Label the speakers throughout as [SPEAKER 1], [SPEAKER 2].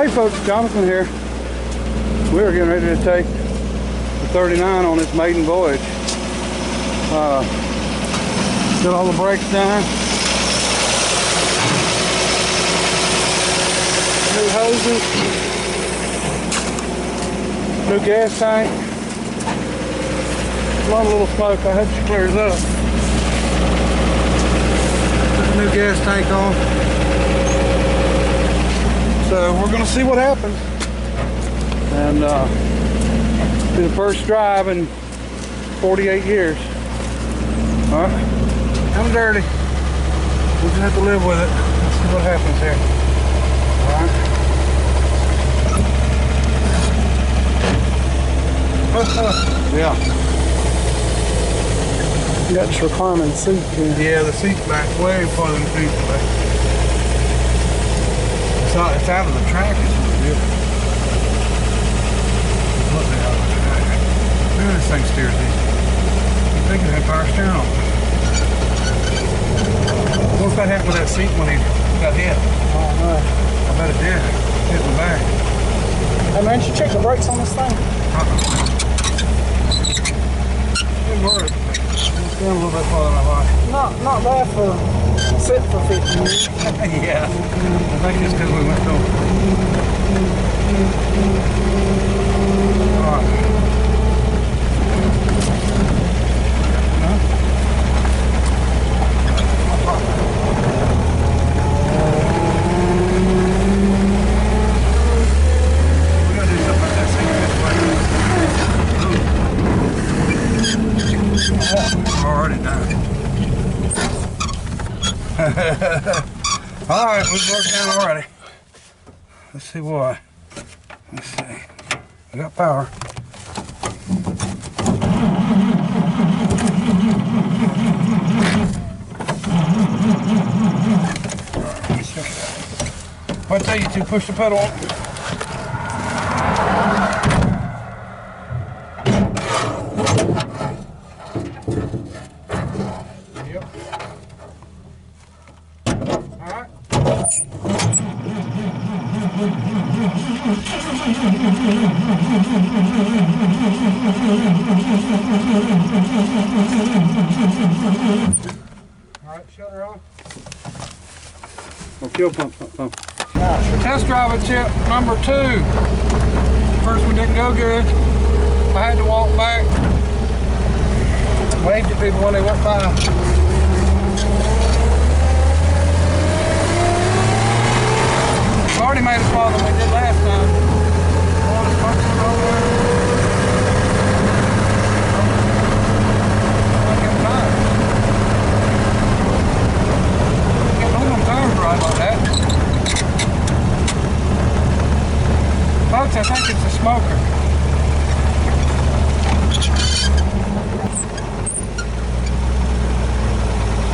[SPEAKER 1] Hey folks, Jonathan here. We're getting ready to take the 39 on its maiden voyage. Got all the brakes done. New hoses. New gas tank. A lot of little smoke. I hope she clears up. Put the new gas tank on. So we're going to see what happens. And be the first drive in 48 years. Alright. I'm dirty. We'll just have to live with it. Let's see what happens here. Alright. Yeah.
[SPEAKER 2] You got this reclining seat here.
[SPEAKER 1] Yeah, the seat's back way farther than the seat's back. It's out of the track. It's beautiful. Look at out of the track. Look at this thing steers easy. I think it had power steering on. What's that happened with that seat when he got hit?
[SPEAKER 2] Oh no.
[SPEAKER 1] I bet it did. Hit in the back.
[SPEAKER 2] Hey man, did you check the brakes on this thing?
[SPEAKER 1] It worked. It's going a little bit farther than I like.
[SPEAKER 2] Not bad for sitting for 50 minutes.
[SPEAKER 1] Yeah. I think it's because we went through. Alright. Already done. Alright, we've worked down already. Let's see why. Let's see. I got power. Let's check it out. If I tell you to push the pedal on. Alright, shut her off. Or fuel pump. Test drive at chip number 2. First one didn't go good. I had to walk back. Waved at people when they went by. We already made it farther than we did last time. Folks, I think it's a smoker.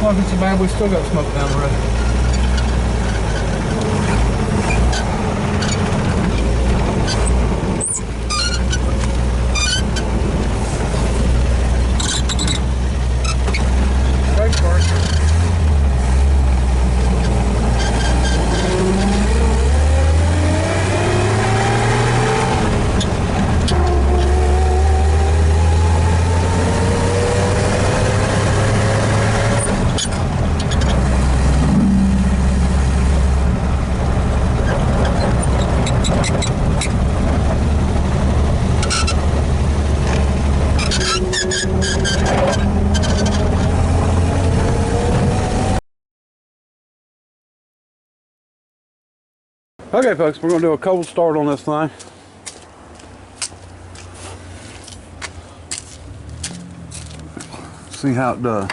[SPEAKER 1] Well, if it's so bad, we still got smoke down the road. Okay folks, we're going to do a cold start on this thing. See how it does.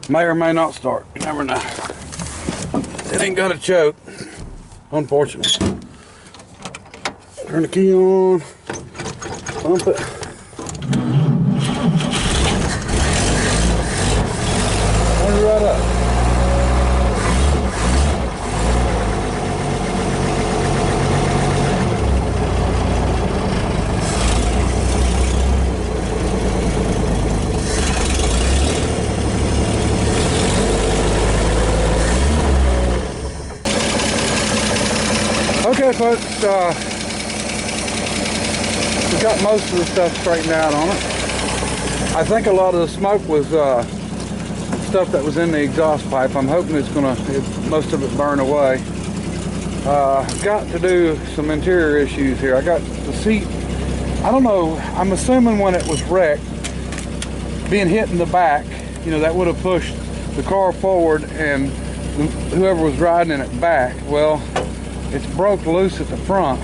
[SPEAKER 1] May or may not start, you never know. It ain't got a choke, unfortunately. Turn the key on, pump it. Right up. Okay, folks, we got most of the stuff straightened out on it. I think a lot of the smoke was stuff that was in the exhaust pipe. I'm hoping most of it burn away. Got to do some interior issues here. I got the seat, I don't know, I'm assuming when it was wrecked, being hit in the back, you know, that would have pushed the car forward and whoever was riding in it back. Well, it's broke loose at the front,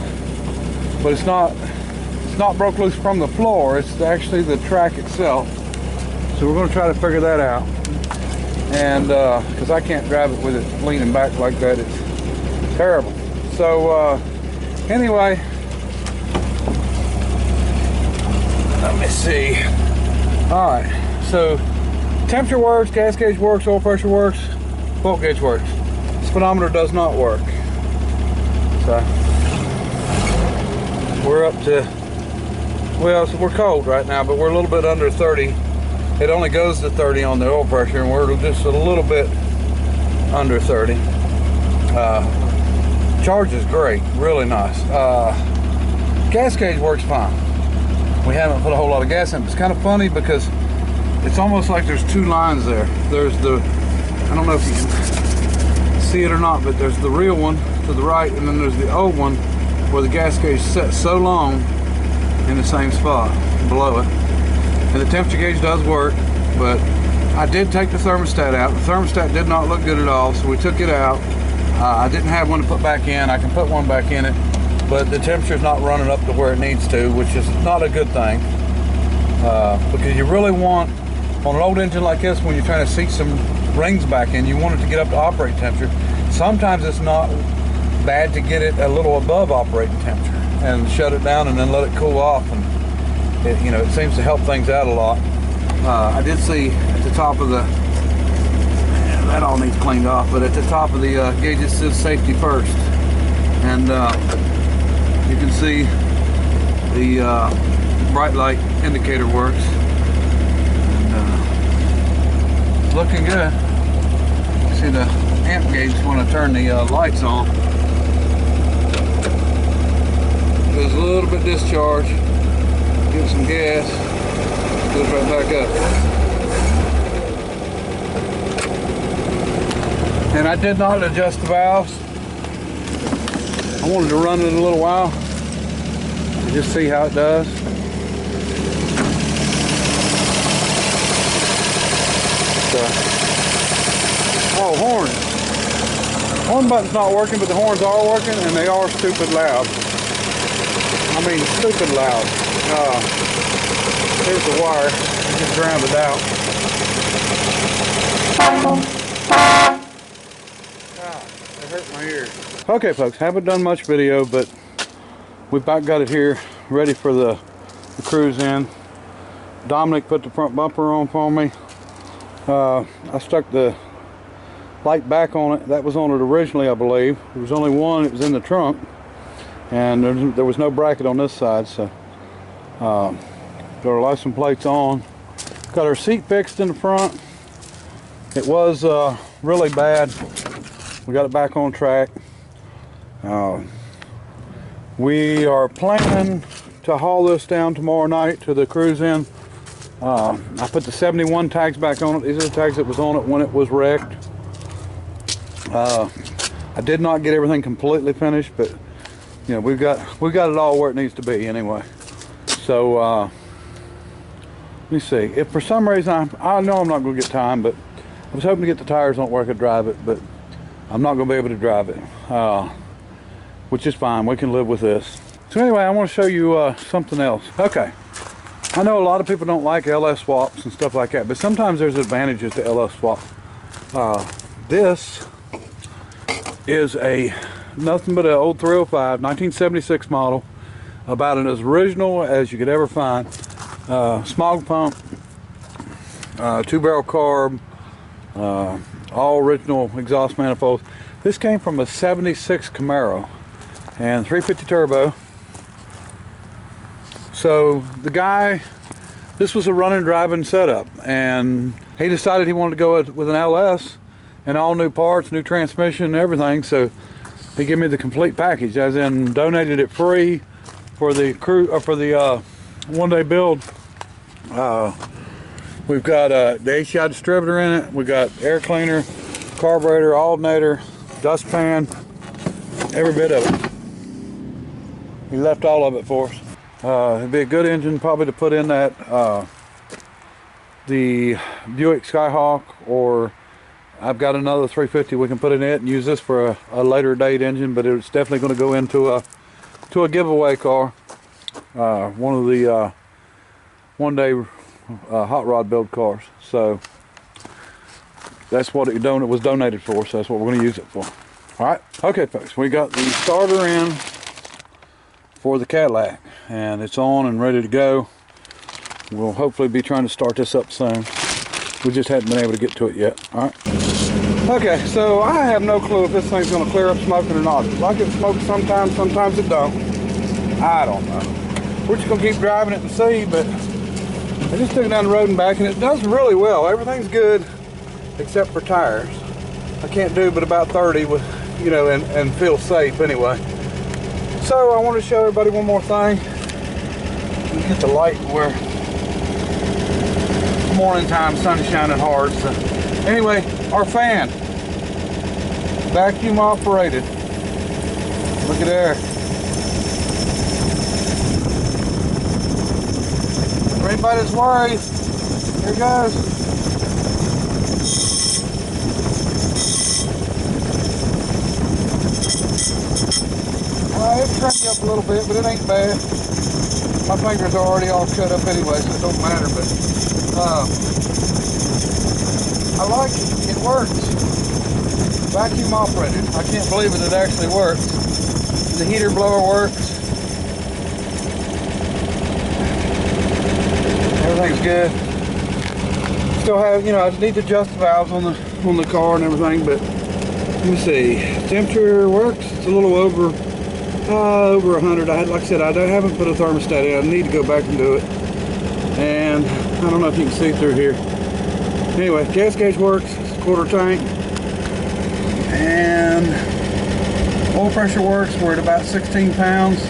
[SPEAKER 1] but it's not broke loose from the floor. It's actually the track itself. So we're going to try to figure that out. And because I can't drive it with it leaning back like that, it's terrible. So anyway, let me see. All right, so temperature works, gas gauge works, oil pressure works, bolt gauge works. Speedometer does not work. So we're up to, well, so we're cold right now, but we're a little bit under 30. It only goes to 30 on the oil pressure, and we're just a little bit under 30. Charge is great, really nice. Gas gauge works fine. We haven't put a whole lot of gas in. It's kind of funny because it's almost like there's two lines there. There's the, I don't know if you can see it or not, but there's the real one to the right, and then there's the old one where the gas gauge set so long in the same spot below it. And the temperature gauge does work, but I did take the thermostat out. The thermostat did not look good at all, so we took it out. I didn't have one to put back in. I can put one back in it, but the temperature's not running up to where it needs to, which is not a good thing. Because you really want, on an old engine like this, when you're trying to seat some rings back in, you want it to get up to operating temperature. Sometimes it's not bad to get it a little above operating temperature and shut it down and then let it cool off. And it, you know, it seems to help things out a lot. I did see at the top of the, that all needs cleaned off, but at the top of the gauge it says safety first. And you can see the bright light indicator works. And, it's looking good. You see the amp gauge when I turn the lights on. Goes a little bit discharged. Give it some gas. Goes right back up. And I did not adjust the valves. I wanted to run it a little while and just see how it does. So, oh, horns. Horn button's not working, but the horns are working, and they are stupid loud. I mean, stupid loud. Here's the wire. I just ground it out. God, that hurt my ears. Okay, folks, haven't done much video, but we've about got it here ready for the cruise in. Dominic put the front bumper on for me. I stuck the light back on it. That was on it originally, I believe. There was only one. It was in the trunk, and there was no bracket on this side, so got our license plates on. Got our seat fixed in the front. It was really bad. We got it back on track. We are planning to haul this down tomorrow night to the cruise in. I put the 71 tags back on it. These are the tags that was on it when it was wrecked. I did not get everything completely finished, but you know, we've got it all where it needs to be anyway. So let me see. If for some reason I know I'm not going to get time, but I was hoping to get the tires on where I could drive it, but I'm not going to be able to drive it, which is fine. We can live with this. So anyway, I want to show you something else. Okay, I know a lot of people don't like LS swaps and stuff like that, but sometimes there's advantages to LS swap. This is nothing but an old 305 1976 model, about as original as you could ever find. Smog pump, 2-barrel carb, all original exhaust manifolds. This came from a 76 Camaro and 350 turbo. So the guy, this was a running driving setup, and he decided he wanted to go with an LS and all new parts, new transmission and everything. So he gave me the complete package, as in donated it free for the crew, for the one-day build. We've got the HCI distributor in it. We got air cleaner, carburetor, alternator, dustpan, every bit of it. He left all of it for us. It'd be a good engine probably to put in that the Buick Skyhawk, or I've got another 350 we can put in it and use this for a later date engine, but it's definitely going to go into a giveaway car. One of the one-day hot rod build cars. So that's what it was donated for, so that's what we're going to use it for. Alright, okay folks, we got the starter in for the Cadillac, and it's on and ready to go. We'll hopefully be trying to start this up soon. We just hadn't been able to get to it yet. Alright. Okay, so I have no clue if this thing's going to clear up smoking or not. Like it smokes sometimes, sometimes it don't. I don't know. We're just going to keep driving it and see, but I just took it down the road and back, and it does really well. Everything's good except for tires. I can't do but about 30 with, you know, and feel safe anyway. So I want to show everybody one more thing. Let me get the light where morning time, sun's shining hard. So anyway, our fan, vacuum operated. Look at there. For anybody that's worried, here it goes. It trimmed you up a little bit, but it ain't bad. My fingers are already all cut up anyway, so it don't matter. But I like it. It works. Vacuum operated. I can't believe it. It actually works. The heater blower works. Everything's good. Still have, you know, I need to adjust the valves on the car and everything, but let me see. Temperature works. It's a little over 100. Like I said, I haven't put a thermostat in. I need to go back and do it. And I don't know if you can see through here. Anyway, gas gauge works. It's a quarter tank. And oil pressure works. We're at about 16 pounds.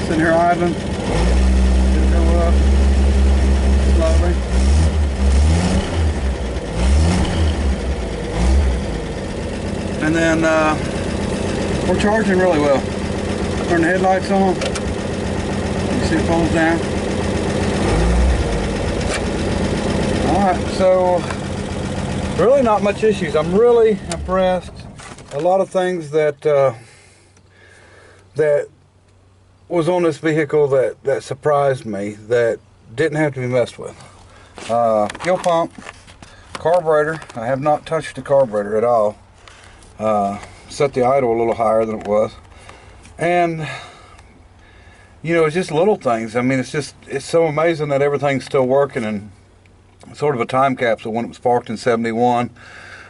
[SPEAKER 1] Sitting here idling. It'll go up slowly. And then we're charging really well. Turn the headlights on. You can see it pulls down. Alright, so really not much issues. I'm really impressed. A lot of things that that was on this vehicle that surprised me, that didn't have to be messed with. Fuel pump, carburetor. I have not touched the carburetor at all. Set the idle a little higher than it was. And you know, it's just little things. I mean, it's so amazing that everything's still working, and sort of a time capsule when it was parked in 71.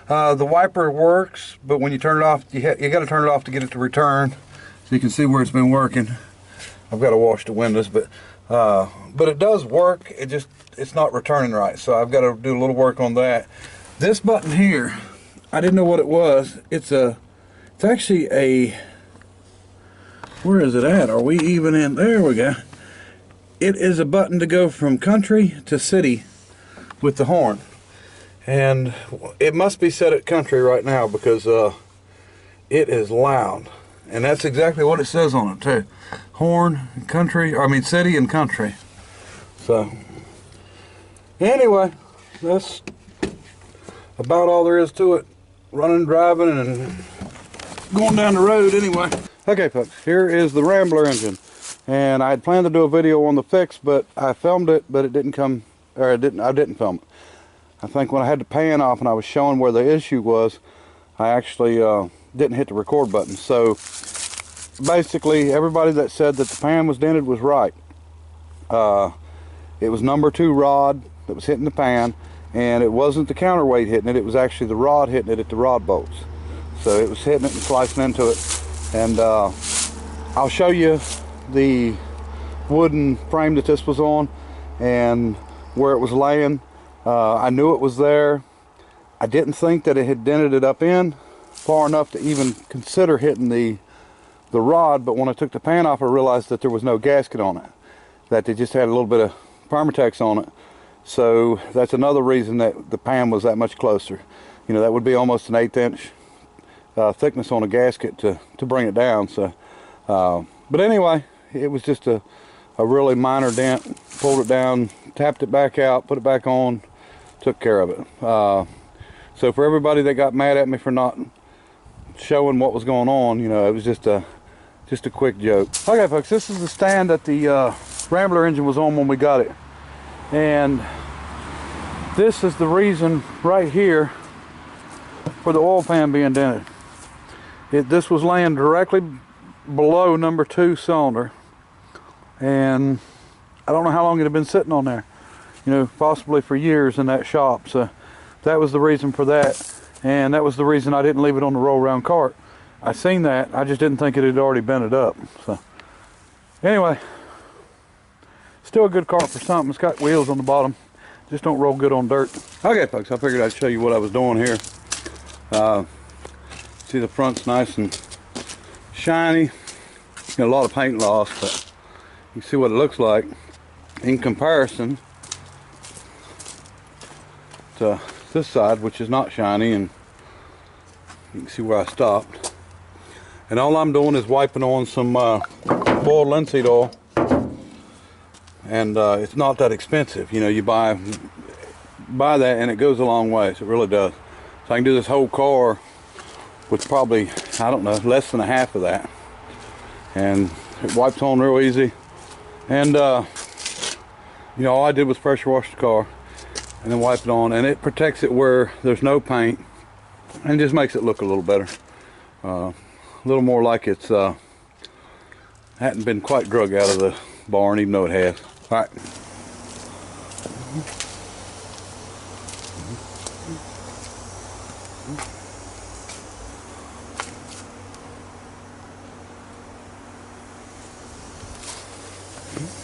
[SPEAKER 1] The wiper works, but when you turn it off, you got to turn it off to get it to return, so you can see where it's been working. I've got to wash the windows, but it does work. It's not returning right, so I've got to do a little work on that. This button here, I didn't know what it was. It's actually a, where is it at? Are we even in? There we go. It is a button to go from country to city with the horn. And it must be set at country right now because it is loud. And that's exactly what it says on it too. Horn, country, I mean city and country. So, anyway, that's about all there is to it. Running, driving, and going down the road anyway. Okay folks, here is the Rambler engine, and I had planned to do a video on the fix, but I filmed it, but it didn't come, or I didn't film it. I think when I had the pan off and I was showing where the issue was, I actually didn't hit the record button. So basically everybody that said that the pan was dented was right. It was number 2 rod that was hitting the pan, and it wasn't the counterweight hitting it, it was actually the rod hitting it at the rod bolts. So it was hitting it and slicing into it. And I'll show you the wooden frame that this was on and where it was laying. I knew it was there. I didn't think that it had dented it up in far enough to even consider hitting the the rod, but when I took the pan off, I realized that there was no gasket on it, that they just had a little bit of Permatex on it. So that's another reason that the pan was that much closer. You know, that would be almost an 1/8 inch thickness on a gasket to bring it down. So but anyway, it was just a really minor dent. Pulled it down, tapped it back out, put it back on, took care of it. So for everybody that got mad at me for not showing what was going on, you know, it was just a quick joke. Okay folks, this is the stand that the Rambler engine was on when we got it, and this is the reason right here for the oil pan being dented. This was laying directly below number 2 cylinder, and I don't know how long it had been sitting on there, you know, possibly for years in that shop. So that was the reason for that, and that was the reason I didn't leave it on the roll around cart. I seen that, I just didn't think it had already bent up. So anyway, still a good cart for something. It's got wheels on the bottom, just don't roll good on dirt. Okay folks, I figured I'd show you what I was doing here. See, the front's nice and shiny. Got a lot of paint loss, but you see what it looks like in comparison to this side, which is not shiny, and you can see where I stopped. And all I'm doing is wiping on some boiled linseed oil, and it's not that expensive. You know, you buy that and it goes a long way, so it really does. So I can do this whole car with probably, I don't know, less than a half of that, and it wipes on real easy. And you know, all I did was pressure wash the car and then wipe it on, and it protects it where there's no paint and just makes it look a little better, a little more like it's hadn't been quite drug out of the barn, even though it has. All right. Mm-hmm.